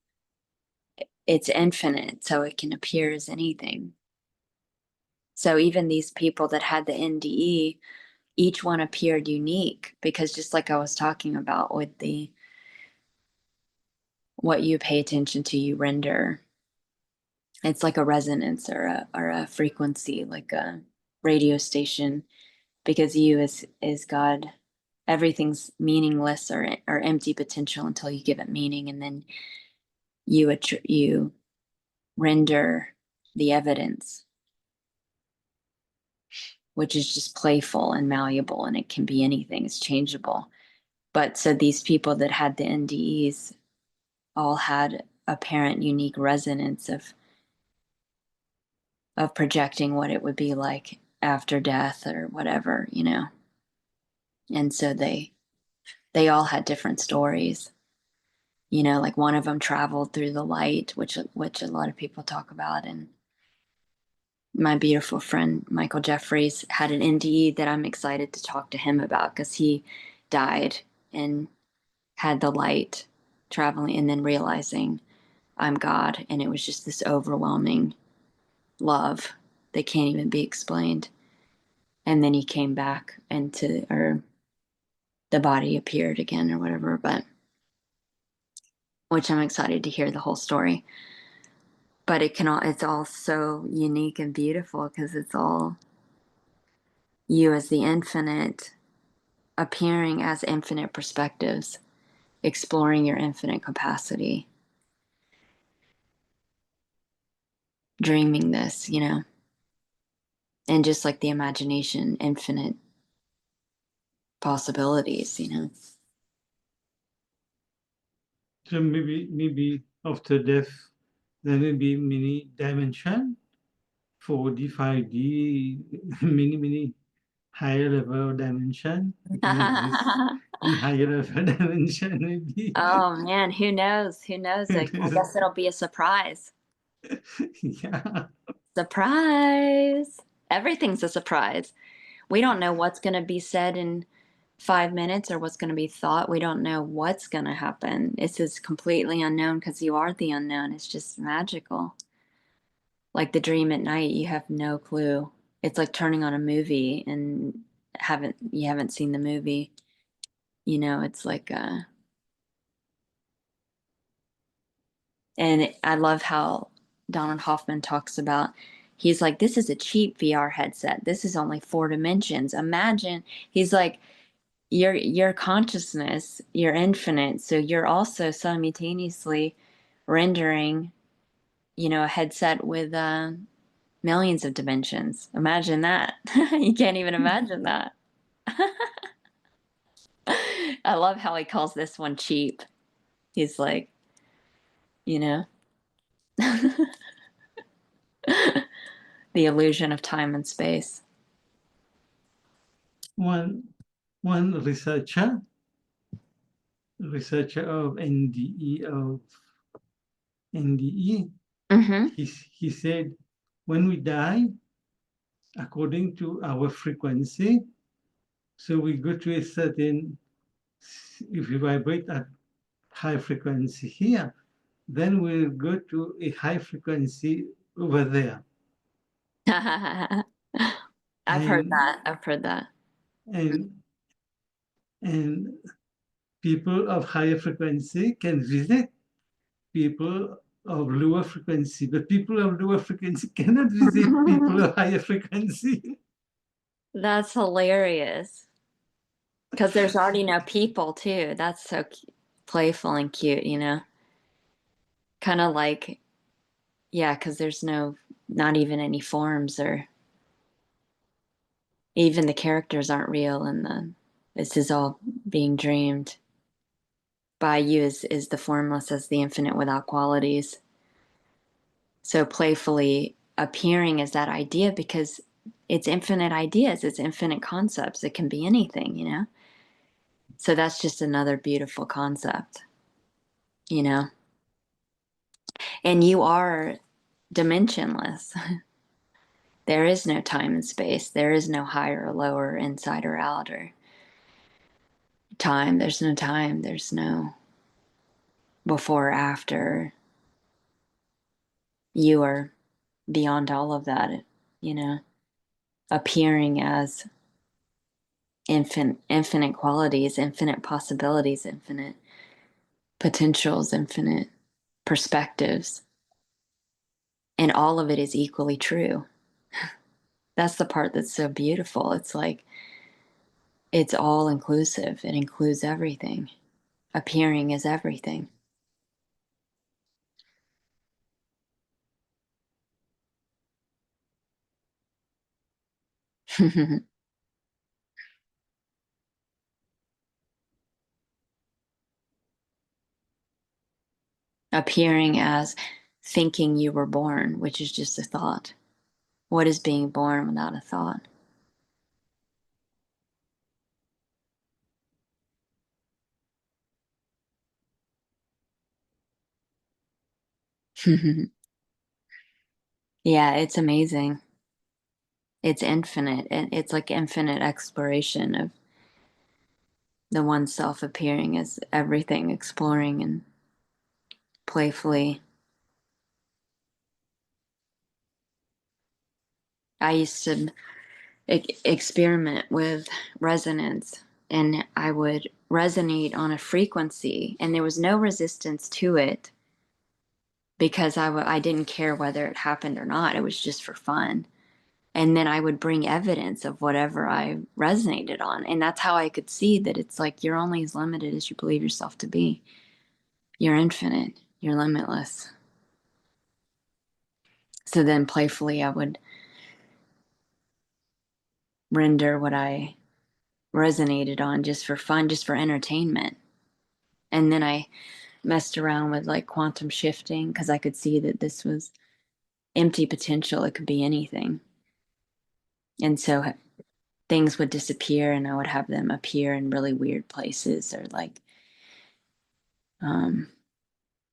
infinite, so it can appear as anything. So even these people that had the NDE, each one appeared unique because just like I was talking about with the what you pay attention to, you render. It's like a resonance or a frequency, like a radio station, because you is God. Everything's meaningless or empty potential until you give it meaning, and then you render the evidence, which is just playful and malleable, and it can be anything. It's changeable. But so these people that had the NDEs all had apparent unique resonance of projecting what it would be like after death or whatever, you know. And so they all had different stories. You know, like one of them traveled through the light, which a lot of people talk about. And my beautiful friend Michael Jeffries had an NDE that I'm excited to talk to him about because he died and had the light traveling and then realizing I'm God. And it was just this overwhelming love that can't even be explained. And then he came back or the body appeared again or whatever, but which I'm excited to hear the whole story. But it's all so unique and beautiful because it's all you as the infinite appearing as infinite perspectives, exploring your infinite capacity, dreaming this, you know, and just like the imagination, infinite possibilities, you know. So maybe after death, there may be many dimension, 4D, 5D, many higher level dimension. We can exist in higher level dimension maybe. Oh man, who knows? Who knows? I guess it'll be a surprise. Yeah. Surprise! Everything's a surprise. We don't know what's going to be said in 5 minutes or what's going to be thought. We don't know what's going to happen. It's just completely unknown because you are the unknown. It's just magical. Like the dream at night, you have no clue. It's like turning on a movie and you haven't seen the movie. You know, it's like and I love how Donald Hoffman talks about he's like, this is a cheap VR headset. This is only 4 dimensions. Imagine he's like your consciousness, you're infinite, so you're also simultaneously rendering, you know, a headset with millions of dimensions. Imagine that. You can't even imagine that. I love how he calls this one cheap. He's like, you know, the illusion of time and space. One one researcher of NDE, Mm-hmm. he said, when we die, according to our frequency, so we go to a certain, if we vibrate at high frequency here, then we'll go to a high frequency over there. I've heard And that. I've heard that. and and people of higher frequency can visit people of lower frequency, but people of lower frequency cannot visit people of higher frequency. That's hilarious. Because there's already no people too. That's so playful and cute, you know? Kind of like, yeah, because there's not even any forms or even the characters aren't real and this is all being dreamed by you is the formless as the infinite without qualities. So playfully appearing as that idea because it's infinite ideas, it's infinite concepts. It can be anything, you know? So that's just another beautiful concept, you know? And you are dimensionless. There is no time and space. There is no higher or lower, inside or out, or time. There's no time. There's no before or after. You are beyond all of that, you know, appearing as infinite qualities, infinite possibilities, infinite potentials, infinite perspectives. And all of it is equally true. That's the part that's so beautiful. It's like, it's all inclusive. It includes everything. Appearing is everything. Appearing as thinking you were born, which is just a thought. What is being born without a thought? Yeah, it's amazing. It's infinite. It's like infinite exploration of the one self appearing as everything, exploring and playfully. I used to experiment with resonance, and I would resonate on a frequency, and there was no resistance to it because I didn't care whether it happened or not. It was just for fun. And then I would bring evidence of whatever I resonated on. And that's how I could see that it's like you're only as limited as you believe yourself to be. You're infinite, you're limitless. So then playfully, I would render what I resonated on just for fun, just for entertainment. And then I messed around with like quantum shifting because I could see that this was empty potential. It could be anything. And so things would disappear and I would have them appear in really weird places or like, um,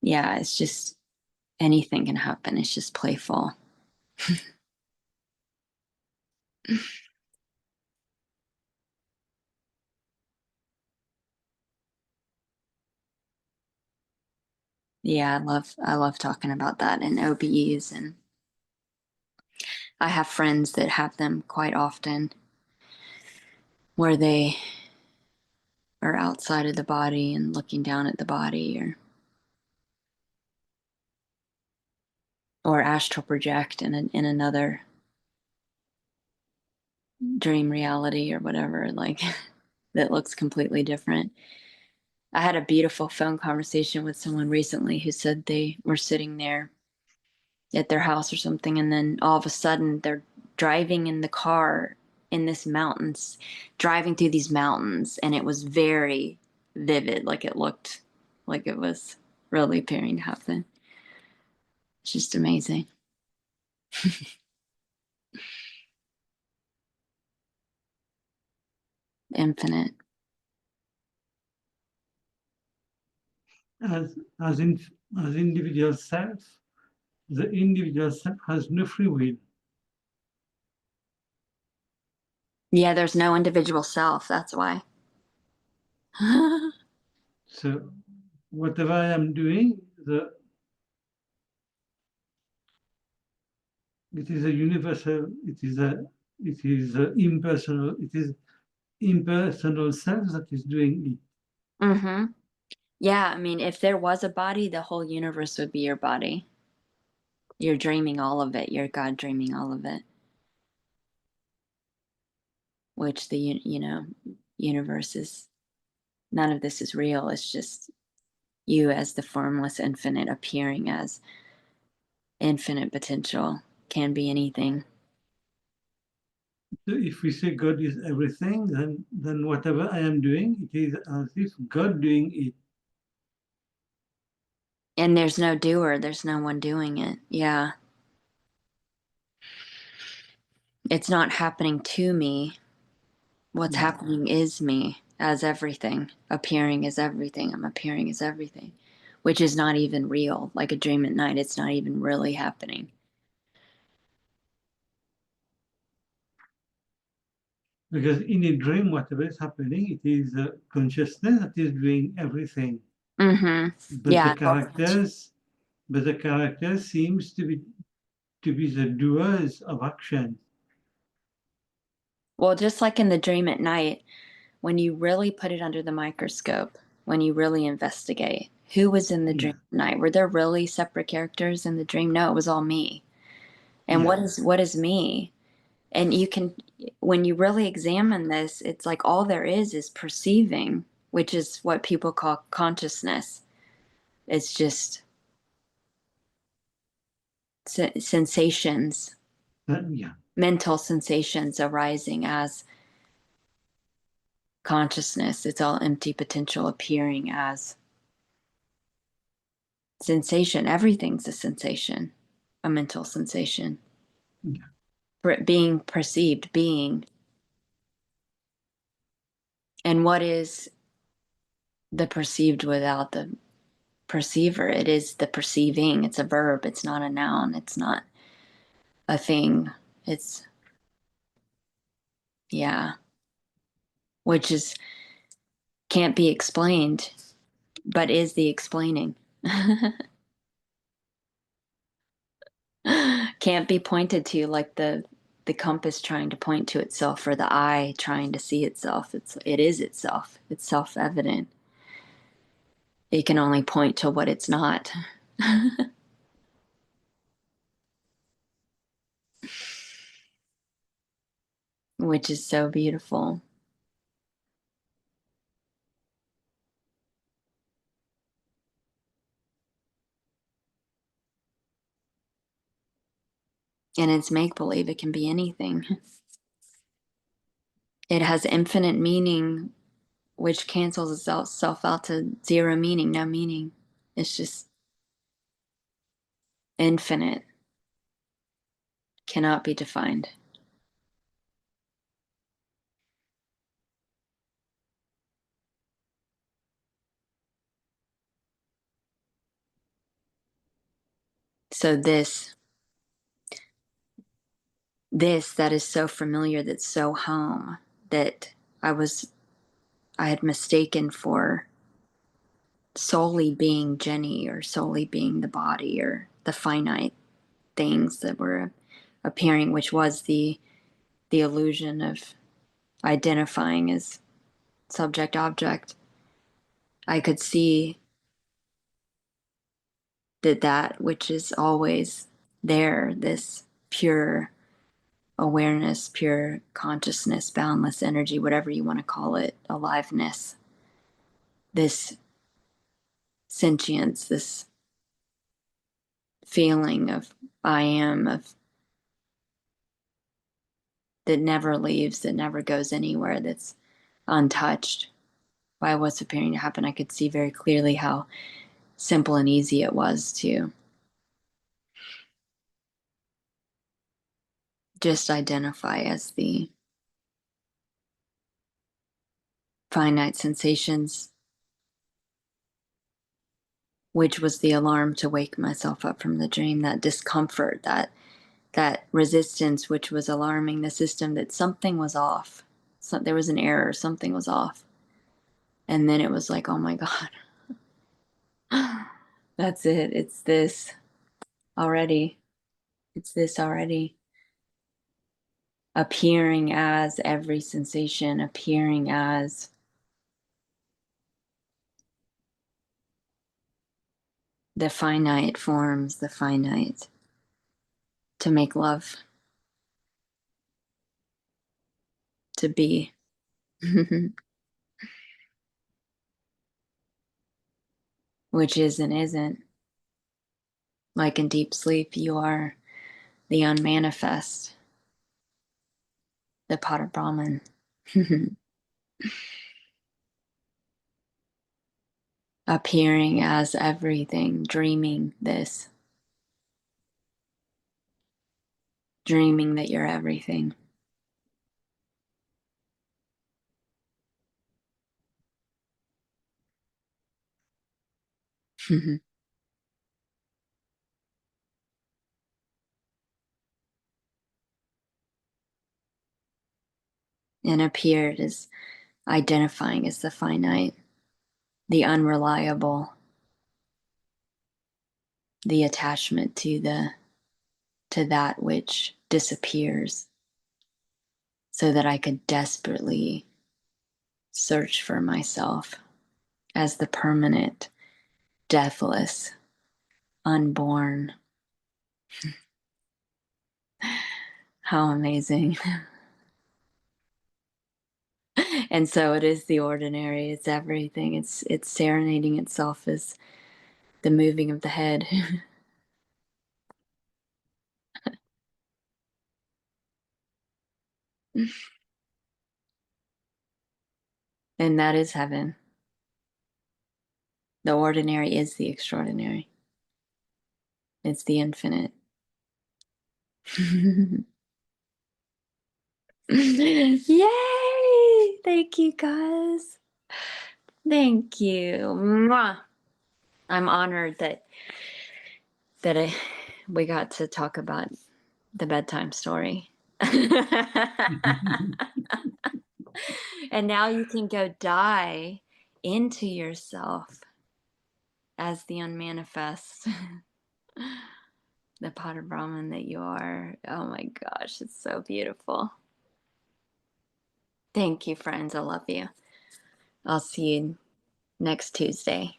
yeah, it's just anything can happen. It's just playful. Yeah, I love talking about that and OBEs, and I have friends that have them quite often where they are outside of the body and looking down at the body, or astral project in another dream reality or whatever, like that looks completely different. I had a beautiful phone conversation with someone recently who said they were sitting there at their house or something, and then all of a sudden they're driving in the car in this mountains, driving through these mountains, and it was very vivid, like it looked like it was really appearing to happen. It's just amazing. Infinite. As as in as individual self, the individual self has no free will. Yeah, there's no individual self, that's why. So whatever I am doing, it is a universal, it is impersonal, it is impersonal self that is doing it. Mm-hmm. Yeah, I mean, if there was a body, the whole universe would be your body. You're dreaming all of it. You're God dreaming all of it, which the, universe is, none of this is real. It's just you as the formless infinite appearing as infinite potential, can be anything. So if we say God is everything, then whatever I am doing, it is as if God doing it. And there's no doer, there's no one doing it. Yeah. It's not happening to me. What's Yeah. happening is me as everything. Appearing is everything. I'm appearing as everything, which is not even real. Like a dream at night, it's not even really happening. Because in a dream, whatever is happening, it is consciousness that is doing everything. Mm-hmm. But the Yeah. characters, but the character seems to be the doers of action. Well, just like in the dream at night, when you really put it under the microscope, when you really investigate, who was in the dream Yeah, at night? Were there really separate characters in the dream? No, it was all me. And yeah, what is me? And you can, when you really examine this, it's like all there is perceiving, which is what people call consciousness. It's just sensations, yeah, mental sensations arising as consciousness. It's all empty potential appearing as sensation. Everything's a sensation, a mental sensation. yeah. Being perceived, being. And what is the perceived without the perceiver? It is the perceiving. It's a verb. It's not a noun. It's not a thing. It's, yeah, which is, can't be explained, but is the explaining. Can't be pointed to like the compass trying to point to itself or the eye trying to see itself. It is itself. It's self-evident. It can only point to what it's not. Which is so beautiful. And it's make believe. It can be anything. It has infinite meaning, which cancels itself out to zero meaning, no meaning. It's just infinite, cannot be defined. So this that is so familiar, that's so home, that I was I had mistaken for solely being Jenny or solely being the body or the finite things that were appearing, which was the illusion of identifying as subject object. I could see that which is always there, this pure awareness, pure consciousness, boundless energy, whatever you want to call it, aliveness, this sentience, this feeling of I am, of that never leaves, that never goes anywhere, that's untouched by what's appearing to happen. I could see very clearly how simple and easy it was to just identify as the finite sensations, which was the alarm to wake myself up from the dream, that discomfort, that resistance, which was alarming the system that something was off. So there was an error, something was off. And then it was like, oh my God, that's it. It's this already. It's this already. Appearing as every sensation, appearing as the finite forms, the finite to make love, to be. Which is and isn't. Like in deep sleep, you are the unmanifest, the Pada Brahman. Appearing as everything, dreaming this, dreaming that you're everything. And appeared as identifying as the finite, the unreliable, the attachment to that which disappears, so that I could desperately search for myself as the permanent, deathless, unborn. How amazing. And so it is the ordinary, it's everything. It's serenading itself as the moving of the head. And that is heaven. The ordinary is the extraordinary. It's the infinite. Yay! Thank you guys. Thank you. Mwah. I'm honored that we got to talk about the bedtime story. And now you can go die into yourself as the unmanifest, the Pada Brahman that you are. Oh my gosh, it's so beautiful. Thank you, friends. I love you. I'll see you next Tuesday.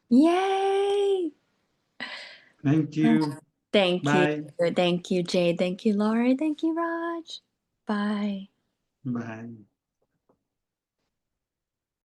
Yay! Thank you. Thank you. Bye. Thank you, Jade. Thank you, Laurie. Thank you, Raj. Bye. Bye.